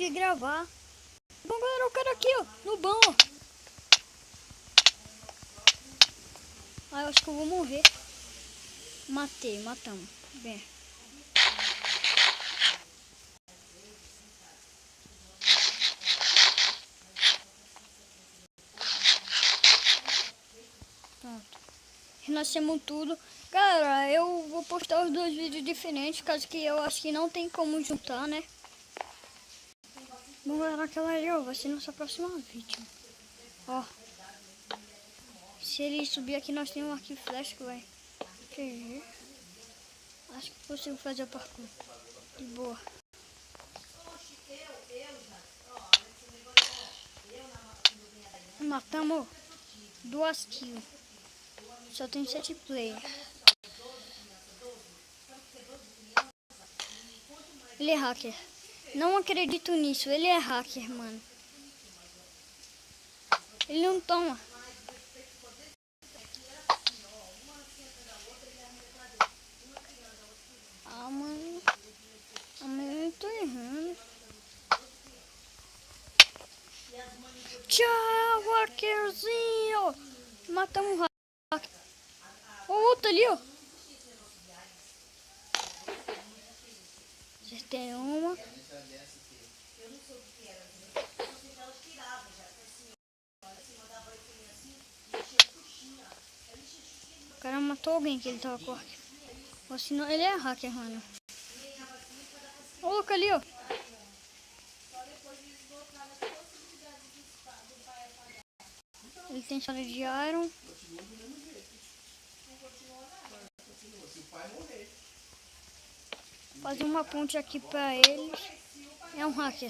de gravar. Bom, galera, o cara aqui, ó, no banco. Ah, eu acho que eu vou morrer. Matamos. Bem. Pronto. Renascemos tudo. Galera, eu vou postar os dois vídeos diferentes, caso que eu acho que não tem como juntar, né? Bom, galera, aquela ali, ó, vai ser nossa próxima vítima. Ó. Se ele subir aqui, nós temos um arco e flecha que vai pegar. Acho que consigo fazer o parkour. De boa. Matamos 2 kills. Só tem 7 players. Ele é hacker. Não acredito nisso. Ele é hacker, mano. Ele não toma. Ah, mano. Eu tô errando. Tchau, hackerzinho. Matamos o hacker. O outro ali, ó. Acertei uma. O cara matou alguém que ele tava com hacker. Ou senão ele é hacker, mano. Ô, louco ali, ó. Ele tem história de iron. Fazer uma ponte aqui pra eles. É um hacker.